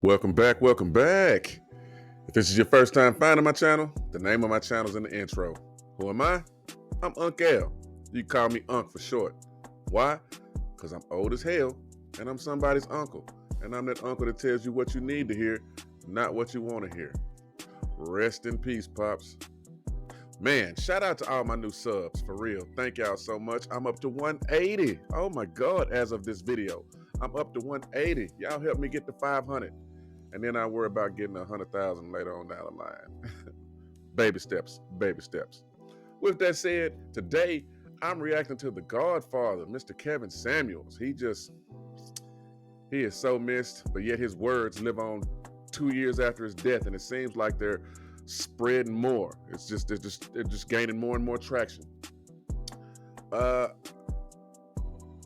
Welcome back, welcome back. If this is your first time finding my channel, the name of my channel is in the intro. Who am I? I'm Unc L. You can call me Unc for short. Why? Because I'm old as hell and I'm somebody's uncle. And I'm that uncle that tells you what you need to hear, not what you want to hear. Rest in peace, Pops. Man, shout out to all my new subs, for real. Thank y'all so much. I'm up to 180. Oh my God, as of this video. I'm up to 180. Y'all help me get to 500. And then I worry about getting 100,000 later on down the line. Baby steps, baby steps. With that said, today I'm reacting to the Godfather, Mr. Kevin Samuels. He is so missed, but yet his words live on 2 years after his death, and it seems like they're spreading more. They're just gaining more and more traction.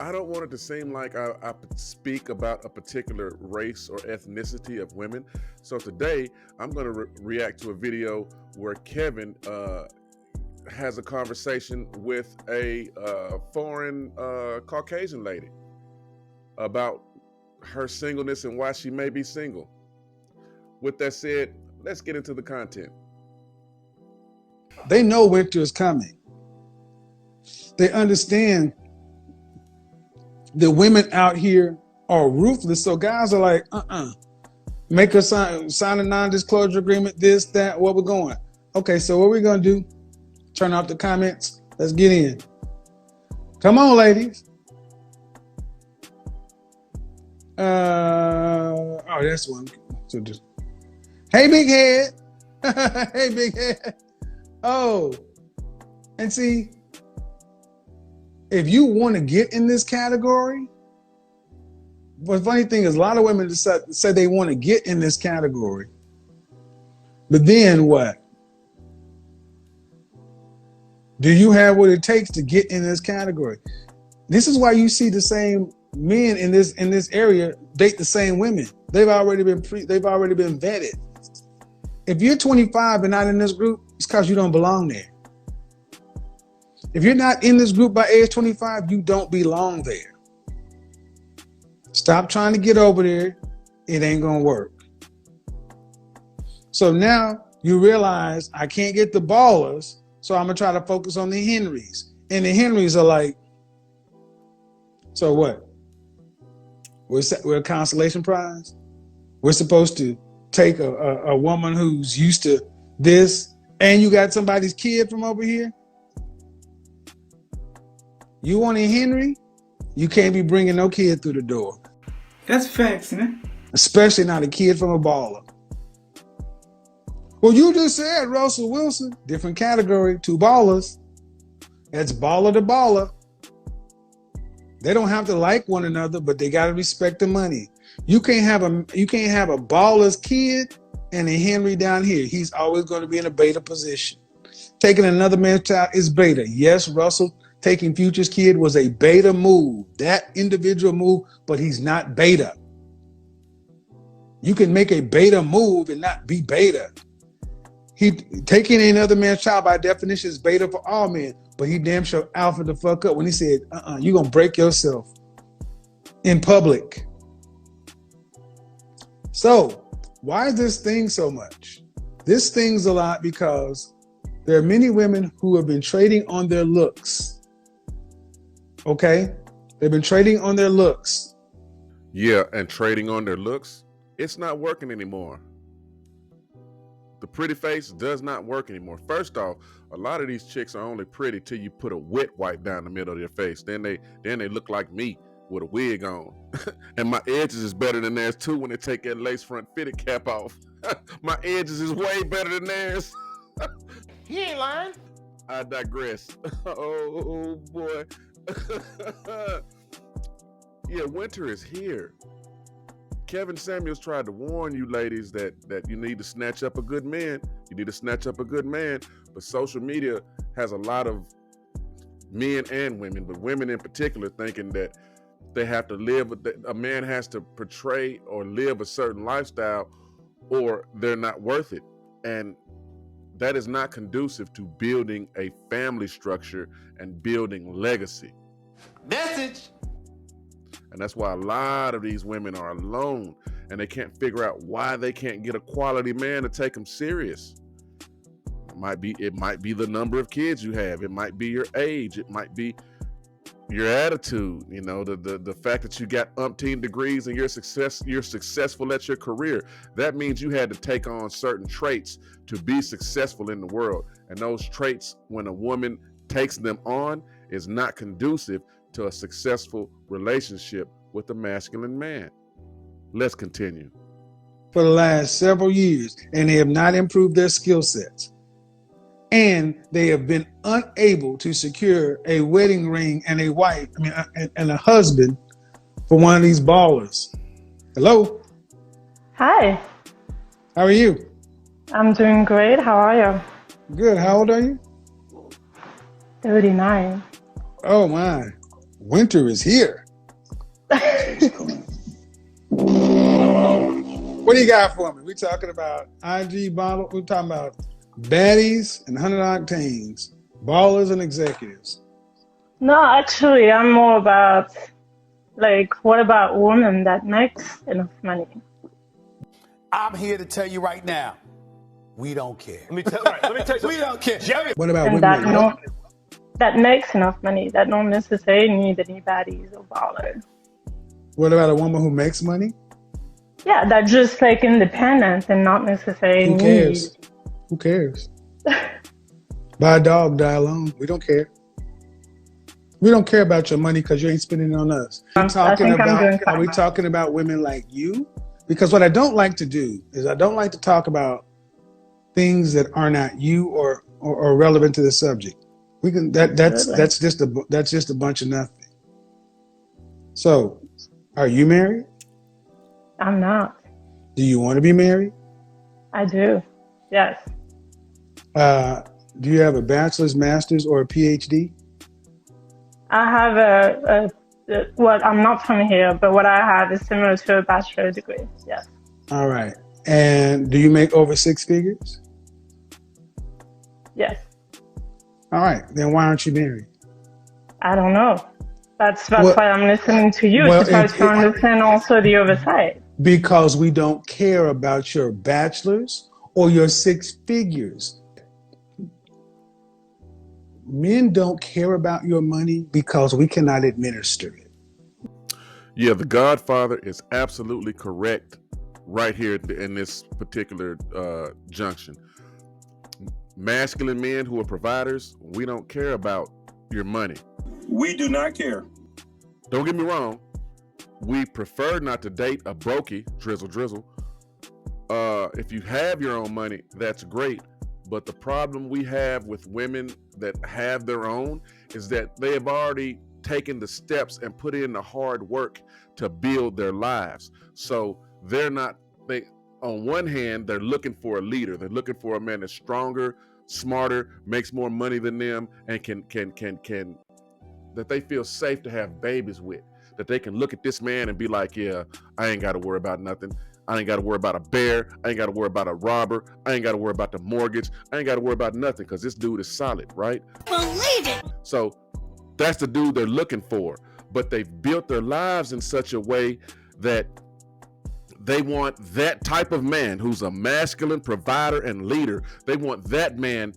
I don't want it to seem like I speak about a particular race or ethnicity of women. So today I'm going to react to a video where Kevin has a conversation with a foreign Caucasian lady about her singleness and why she may be single. With that said, let's get into the content. They know winter is coming. They understand the women out here are ruthless. So guys are like, make us sign a non-disclosure agreement, this, that, where we're going. Okay, so what we're going to do, turn off the comments. Let's get in. Come on, ladies. Oh, that's one. So just, hey, big head. Hey, big head. Oh, and see, if you want to get in this category, the funny thing is a lot of women say they want to get in this category, but then what? Do you have what it takes to get in this category? This is why you see the same men in this area date the same women. They've already been vetted. If you're 25 and not in this group, it's because you don't belong there. If you're not in this group by age 25, you don't belong there. Stop trying to get over there. It ain't gonna work. So now you realize I can't get the ballers, so I'm gonna try to focus on the Henrys. And the Henrys are like, so what? We're a consolation prize? We're supposed to take a woman who's used to this, and you got somebody's kid from over here? You want a Henry? You can't be bringing no kid through the door. That's facts, man. Especially not a kid from a baller. Well, you just said Russell Wilson, different category, two ballers. That's baller to baller. They don't have to like one another, but they gotta respect the money. You can't have a baller's kid and a Henry down here. He's always going to be in a beta position. Taking another man's child is beta. Yes, Russell taking Future's kid was a beta move, that individual move, but he's not beta. You can make a beta move and not be beta. He taking another man's child by definition is beta for all men, but he damn sure alpha the fuck up when he said, you're gonna break yourself in public. So why is this thing so much? This stings a lot because there are many women who have been trading on their looks. Okay? They've been trading on their looks. Yeah, and trading on their looks, it's not working anymore. The pretty face does not work anymore. First off, a lot of these chicks are only pretty till you put a wet wipe down the middle of their face. Then they look like me with a wig on. And my edges is better than theirs too when they take that lace front fitted cap off. My edges is way better than theirs. He ain't lying. I digress. Oh boy. Yeah, winter is here. Kevin Samuels tried to warn you ladies that you need to snatch up a good man. You need to snatch up a good man. But social media has a lot of men and women, but women in particular, thinking that they have to live, a man has to portray or live a certain lifestyle or they're not worth it. And that is not conducive to building a family structure and building legacy. Message. And that's why a lot of these women are alone and they can't figure out why they can't get a quality man to take them serious. It might be the number of kids you have. It might be your age. It might be your attitude, the fact that you got umpteen degrees and you're successful at your career. That means you had to take on certain traits to be successful in the world. And those traits, when a woman takes them on, is not conducive to a successful relationship with a masculine man. Let's continue. For the last several years, and they have not improved their skill sets. And they have been unable to secure a wedding ring and a wife, and a husband for one of these ballers. Hello? Hi, How are you? I'm doing great. How are you? Good. How old are you? 39. Oh my. Winter is here. What do you got for me? We talking about IG bottle. We're talking about baddies and 100 octanes, ballers and executives. No, actually, I'm more about, what about women that makes enough money? I'm here to tell you right now, we don't care. Let me tell you We don't care. Jerry. What about And women? that makes enough money. That don't necessarily need any baddies or ballers. What about a woman who makes money? Yeah, that just independent and not necessarily Who cares? Who cares? Buy a dog, die alone. We don't care. We don't care about your money because you ain't spending it on us. I think I'm doing Are we fine. talking about women like you? Because what I don't like to do is I don't like to talk about things that are not you or relevant to the subject. We can that's just a bunch of nothing. So, are you married? I'm not. Do you want to be married? I do. Yes. Do you have a bachelor's, master's, or a PhD? I have well, I'm not from here, but what I have is similar to a bachelor's degree. Yes. All right. And do you make over six figures? Yes. All right. Then why aren't you married? I don't know. That's Well- why I'm listening to you well, to try to understand also the other side. Because we don't care about your bachelor's or your six figures. Men don't care about your money because we cannot administer it. Yeah, the Godfather is absolutely correct right here in this particular junction. Masculine men who are providers, we don't care about your money. We do not care. Don't get me wrong. We prefer not to date a brokey, drizzle. If you have your own money, that's great. But the problem we have with women that have their own is that they have already taken the steps and put in the hard work to build their lives. So on one hand, they're looking for a leader. They're looking for a man that's stronger, smarter, makes more money than them, and can that they feel safe to have babies with. That they can look at this man and be like, yeah, I ain't got to worry about nothing. I ain't got to worry about a bear. I ain't got to worry about a robber. I ain't got to worry about the mortgage. I ain't got to worry about nothing because this dude is solid, right? Believe it. So that's the dude they're looking for. But they've built their lives in such a way that they want that type of man who's a masculine provider and leader. They want that man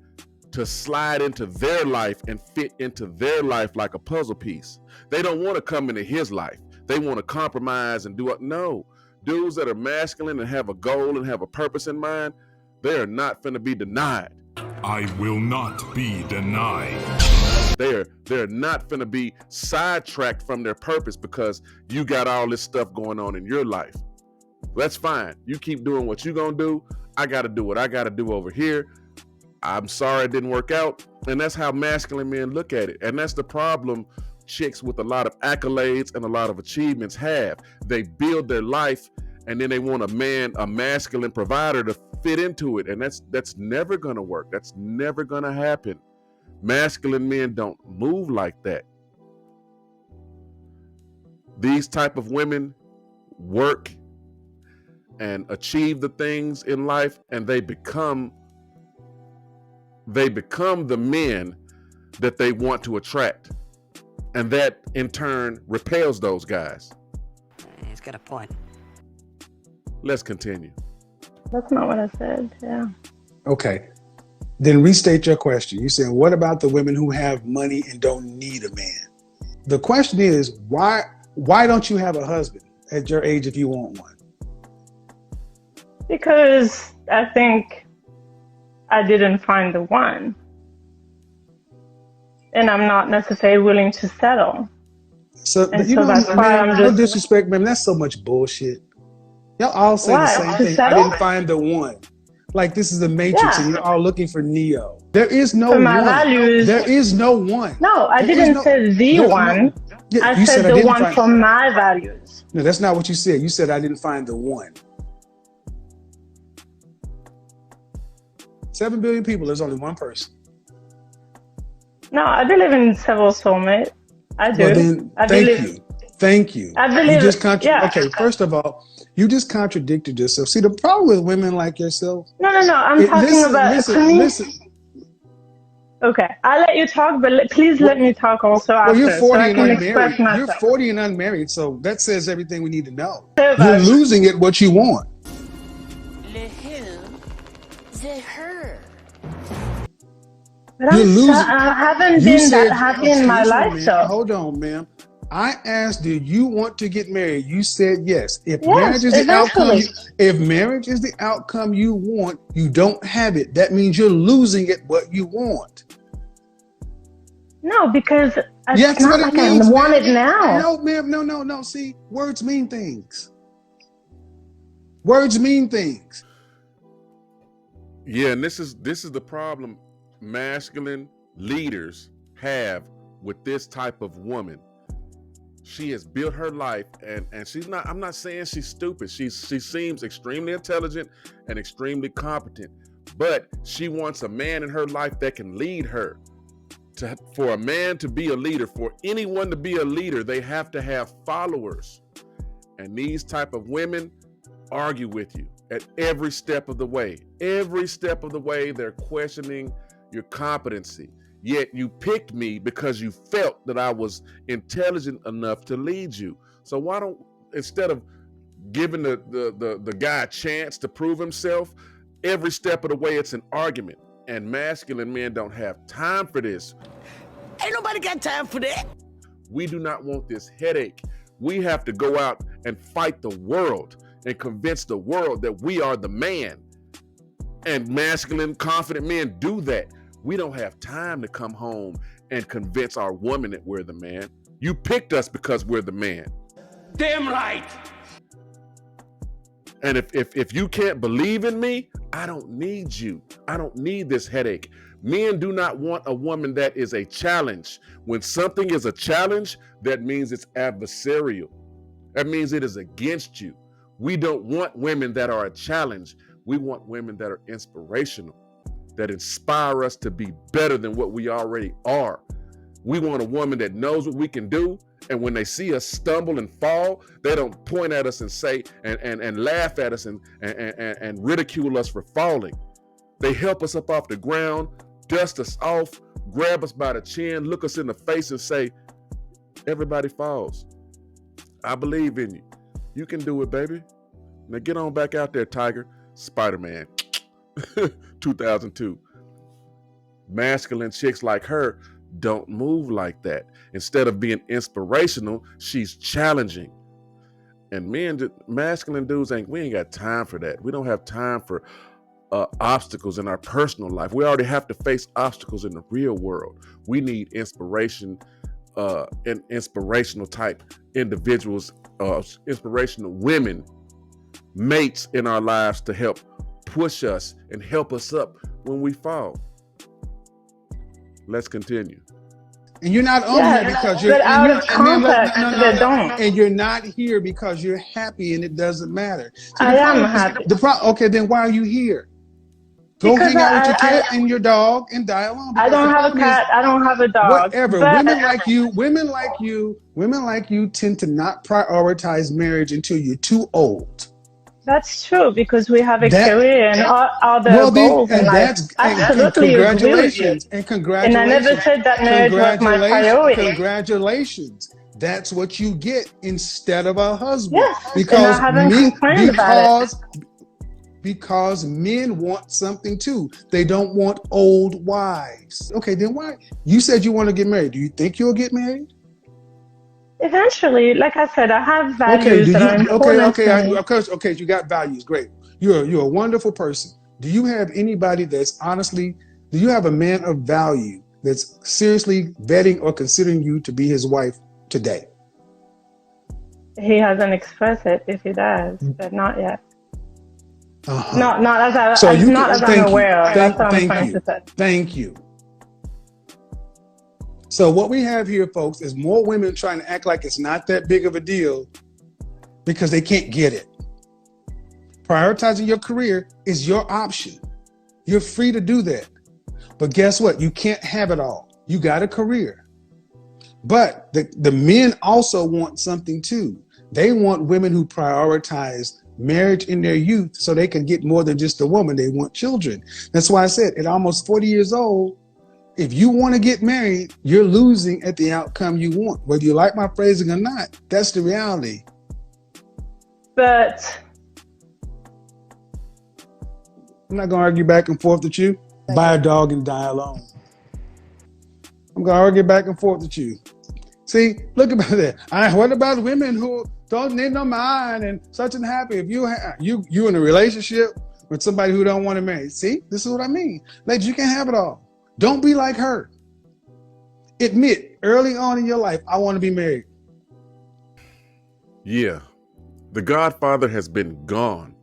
to slide into their life and fit into their life like a puzzle piece. They don't want to come into his life. They want to compromise and do it. No, dudes that are masculine and have a goal and have a purpose in mind, they are not finna be denied. I will not be denied. They're not finna be sidetracked from their purpose because you got all this stuff going on in your life. That's fine. You keep doing what you're gonna do. I gotta do what I gotta do over here. I'm sorry it didn't work out. And that's how masculine men look at it. And that's the problem chicks with a lot of accolades and a lot of achievements have. They build their life and then they want a masculine provider to fit into it. And that's never gonna work. That's never gonna happen. Masculine men don't move like that. These type of women work and achieve the things in life, and they become the men that they want to attract. And that in turn repels those guys. got a point. Let's continue. That's not what I said. Yeah. Okay. Then restate your question. You said, what about the women who have money and don't need a man? The question is, why don't you have a husband at your age if you want one? Because I think I didn't find the one. And I'm not necessarily willing to settle. So, And you so know, that's why I'm no just... disrespect, man. That's so much bullshit. Y'all all say Why? the same To thing. I settle? didn't find the one. Like this is the Matrix, Yeah. and you're all looking for Neo. There is no For my one. values... There is no one. No, I There didn't is say the there's one. No, yeah, I you said I the didn't one find, for my values. No, that's not what you said. You said I didn't find the one. 7 billion people, there's only one person. No, I believe in several soulmates. I do. Well, then, Thank you. I believe. You just yeah. Okay, first of all, you just contradicted yourself. See, the problem with women like yourself. No. I'm talking about. Listen. Okay, I'll let you talk, but please let me talk also after. Well, you're 40 so I and can unmarried. express myself. You're 40 and unmarried, so that says everything we need to know. So You're losing it what you want. The who? The her. But I haven't been that happy in my life, so. Hold on, ma'am. I asked, do you want to get married? You said yes. If Yes, marriage is the eventually. outcome, if marriage is the outcome you want, you don't have it. That means you're losing it what you want. No, because Yes, it's not like I want it now. No, ma'am. No. See, words mean things. Words mean things. Yeah, and this is the problem masculine leaders have with this type of woman. She has built her life, and she's not, I'm not saying she's stupid. She seems extremely intelligent and extremely competent, but she wants a man in her life that can lead her. For a man to be a leader, for anyone to be a leader, they have to have followers. And these type of women argue with you at every step of the way. Every step of the way, they're questioning your competency. Yet you picked me because you felt that I was intelligent enough to lead you. So why don't, instead of giving the guy a chance to prove himself, every step of the way it's an argument. And masculine men don't have time for this. Ain't nobody got time for that. We do not want this headache. We have to go out and fight the world and convince the world that we are the man. And masculine, confident men do that. We don't have time to come home and convince our woman that we're the man. You picked us because we're the man. Damn right. And if you can't believe in me, I don't need you. I don't need this headache. Men do not want a woman that is a challenge. When something is a challenge, that means it's adversarial. That means it is against you. We don't want women that are a challenge. We want women that are inspirational, that inspire us to be better than what we already are. We want a woman that knows what we can do, and when they see us stumble and fall, they don't point at us and say and laugh at us and ridicule us for falling. They help us up off the ground, dust us off, grab us by the chin, look us in the face and say, everybody falls. I believe in you. You can do it, baby. Now get on back out there, Tiger. Spider-Man. 2002. Masculine chicks like her don't move like that. Instead of being inspirational, she's challenging. And masculine dudes we ain't got time for that. We don't have time for obstacles in our personal life. We already have to face obstacles in the real world. We need inspiration and inspirational type individuals, inspirational women, mates in our lives to help push us and help us up when we fall. Let's continue. And you're not on here because you're out of context. They don't. And you're not here because you're happy and it doesn't matter. So I am happy. Okay, then why are you here? Go Because hang out with your cat and your dog and die alone. I don't have a cat. I don't have a dog. Whatever. Women like you tend to not prioritize marriage until you're too old. That's true because we have a career and other goals in life. Absolutely agree with you. And congratulations. And I never said that marriage was my priority. Congratulations. That's what you get instead of a husband. Yes, and I Because haven't men, complained about it. because men want something too. They don't want old wives. Okay, then why? You said you want to get married. Do you think you'll get married? Eventually, like I said, I have Okay, values do that are you? important to me. Okay, you got values. Great. You're a wonderful person. Do you have anybody that's honestly? Do you have a man of value that's seriously vetting or considering you to be his wife today? He hasn't expressed it. If he does, but not yet. Uh-huh. Not So as you not can, as I'm thank you. aware of. That's what I'm trying you. to say. Thank you. So what we have here, folks, is more women trying to act like it's not that big of a deal because they can't get it. Prioritizing your career is your option. You're free to do that. But guess what? You can't have it all. You got a career. But the men also want something too. They want women who prioritize marriage in their youth so they can get more than just a woman. They want children. That's why I said at almost 40 years old, if you want to get married, you're losing at the outcome you want. Whether you like my phrasing or not, that's the reality. But I'm not going to argue back and forth with you. Buy a dog and die alone. I'm going to argue back and forth with you. See, look about that. What about women who don't need no mind and such and happy? If you in a relationship with somebody who don't want to marry, see, this is what I mean. Ladies, you can have it all. Don't be like her. Admit early on in your life, I want to be married. Yeah, the Godfather has been gone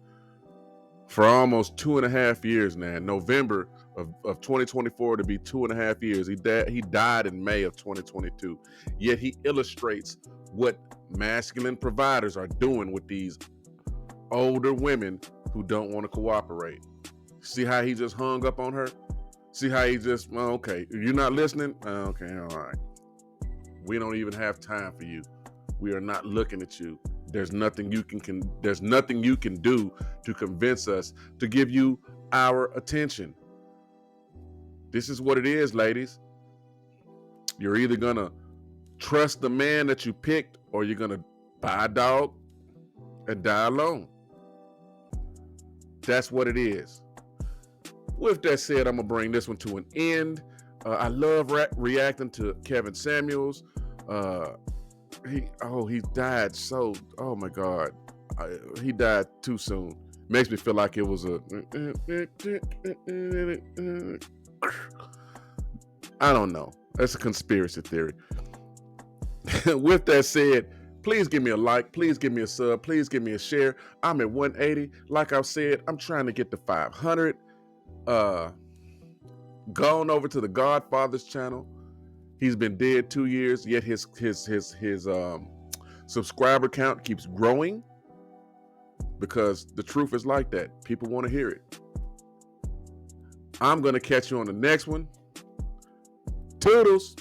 for almost 2.5 years now. November of 2024 to be 2.5 years. He died in May of 2022. Yet he illustrates what masculine providers are doing with these older women who don't want to cooperate. See how he just hung up on her? See how he just, okay, you're not listening? Okay, all right. We don't even have time for you. We are not looking at you. There's nothing you can do to convince us to give you our attention. This is what it is, ladies. You're either gonna trust the man that you picked, or you're gonna buy a dog and die alone. That's what it is. With that said, I'm gonna bring this one to an end. I love reacting to Kevin Samuels. He died so, oh my God. He died too soon. Makes me feel like it was I don't know. That's a conspiracy theory. With that said, please give me a like. Please give me a sub. Please give me a share. I'm at 180. Like I said, I'm trying to get to 500. Gone over to the Godfather's channel. He's been dead 2 years, yet his subscriber count keeps growing, because the truth is like that. People want to hear it. I'm gonna catch you on the next one. Toodles.